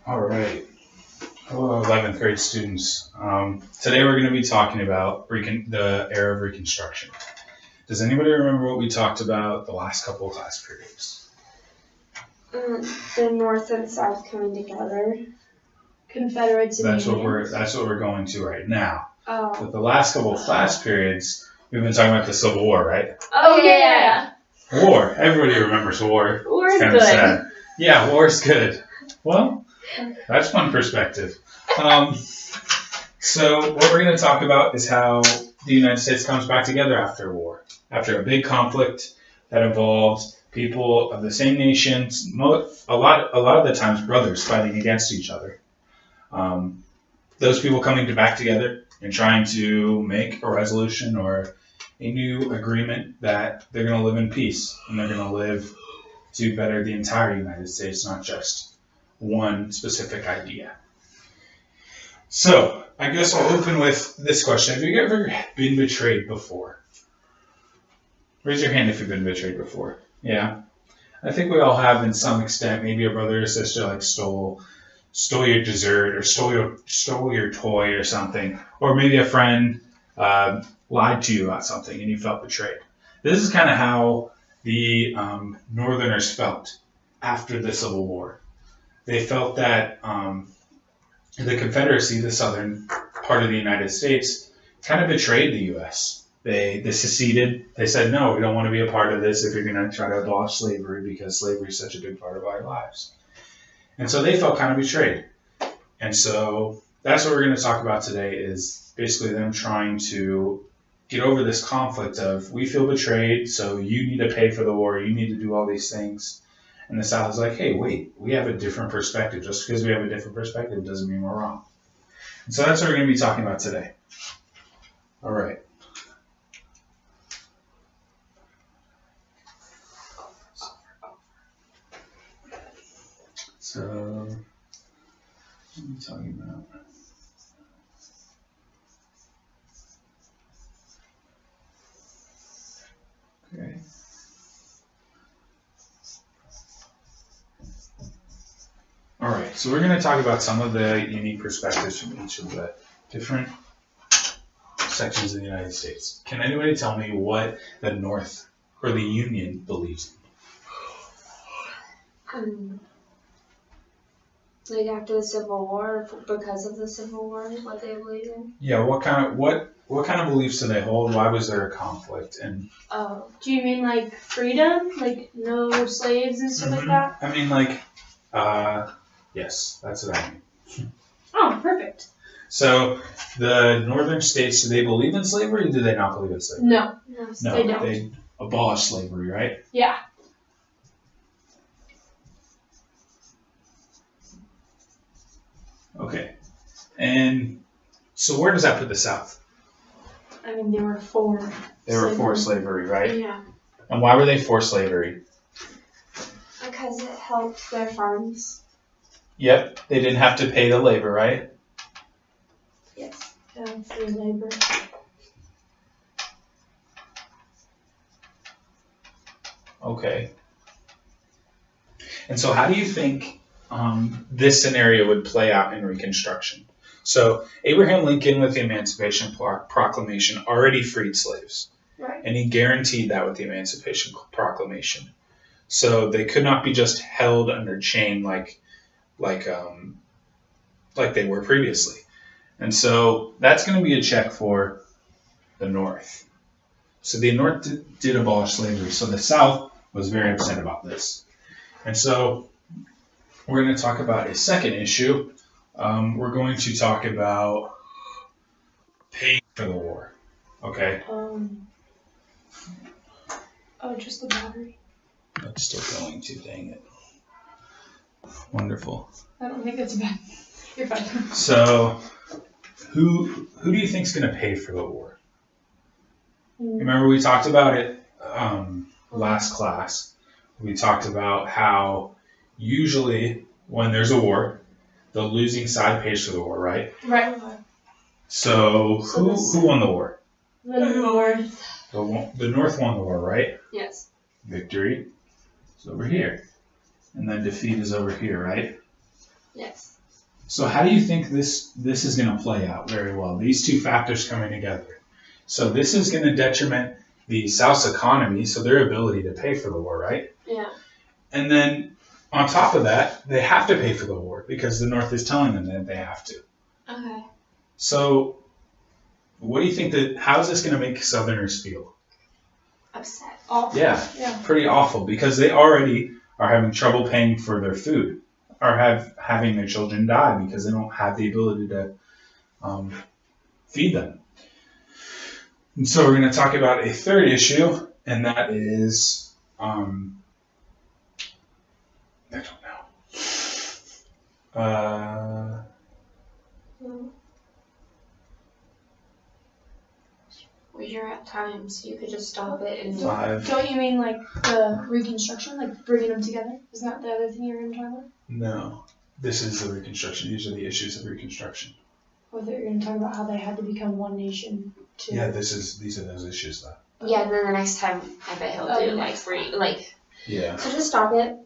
All right. Hello, 11th grade students. Today we're going to be talking about the era of Reconstruction. Does anybody remember what we talked about the last couple of class periods? The North and South coming together. Confederates and That's what we're going to right now. But the last couple of class periods, we've been talking about the Civil War, right? Oh yeah. War. Everybody remembers war. War is It's kind good. of sad. Yeah, war is good. Well, that's one perspective. So what we're going to talk about is how the United States comes back together after a war, after a big conflict that involved people of the same nations, a lot of the times brothers fighting against each other. Those people coming back together and trying to make a resolution or a new agreement that they're going to live in peace and they're going to live to better the entire United States, not just one specific idea. So, I guess I'll open with this question. Have you ever been betrayed before? Raise your hand if you've been betrayed before. Yeah. I think we all have in some extent. Maybe a brother or sister stole your dessert or stole your toy or something. Or maybe a friend lied to you about something and you felt betrayed. This is kind of how the Northerners felt after the Civil War. They felt that the Confederacy, the southern part of the United States, kind of betrayed the U.S. They seceded. They said, no, we don't want to be a part of this if you're going to try to abolish slavery because slavery is such a big part of our lives. And so they felt kind of betrayed. And so that's what we're going to talk about today is basically them trying to get over this conflict of we feel betrayed, so you need to pay for the war, you need to do all these things. And the South is like, hey, wait, we have a different perspective. Just because we have a different perspective doesn't mean we're wrong. And so that's what we're going to be talking about today. All right. So, what are we talking about? Okay. All right, so we're going to talk about some of the unique perspectives from each of the different sections of the United States. Can anybody tell me what the North or the Union believes in? Like after the Civil War, because of the Civil War, what they believe in. Yeah, what kind of beliefs do they hold? Why was there a conflict? And do you mean like freedom, like no slaves and stuff like that? I mean, yes, that's what I mean. Oh, perfect. So the northern states, do they believe in slavery or do they not believe in slavery? No, No, they don't. They abolished slavery, right? Yeah. Okay. And so where does that put the South? I mean, they were for They were for slavery, right? Yeah. And why were they for slavery? Because it helped their farms. Yep, they didn't have to pay the labor, right? Yes. Free labor. Okay. And so how do you think this scenario would play out in Reconstruction? So Abraham Lincoln with the Emancipation Proclamation already freed slaves. Right. And he guaranteed that with the Emancipation Proclamation. So they could not be just held under chain like they were previously. And so that's going to be a check for the North. So the North did abolish slavery. So the South was very upset about this. And so we're going to talk about a second issue. We're going to talk about paying for the war. Okay? Just the battery. That's still going to, dang it. Wonderful. I don't think that's bad. You're fine. So, who do you think is going to pay for the war? Remember we talked about it last class. We talked about how usually when there's a war, the losing side pays for the war, right? Right. So who won the war? The North. The North won the war, right? Yes. Victory is over here. and then defeat is over here, right? Yes. So how do you think this is going to play out very well? These two factors coming together. So this is going to detriment the South's economy, so their ability to pay for the war, right? Yeah. And then on top of that, they have to pay for the war because the North is telling them that they have to. Okay. So what do you think how is this going to make Southerners feel? Upset. Awful. Yeah, pretty awful because they already are having trouble paying for their food or having their children die because they don't have the ability to feed them. And so we're going to talk about a third issue, and that is, I don't know. Well, you're at time, so you could just stop it and. 5. Don't you mean like the Reconstruction, like bringing them together? Isn't that the other thing you were going to talk about? No, this is the Reconstruction. These are the issues of Reconstruction. Or that you're going to talk about how they had to become one nation too. Yeah, these are those issues though. Yeah, and then the next time, I bet he'll do next like Yeah. So just stop it.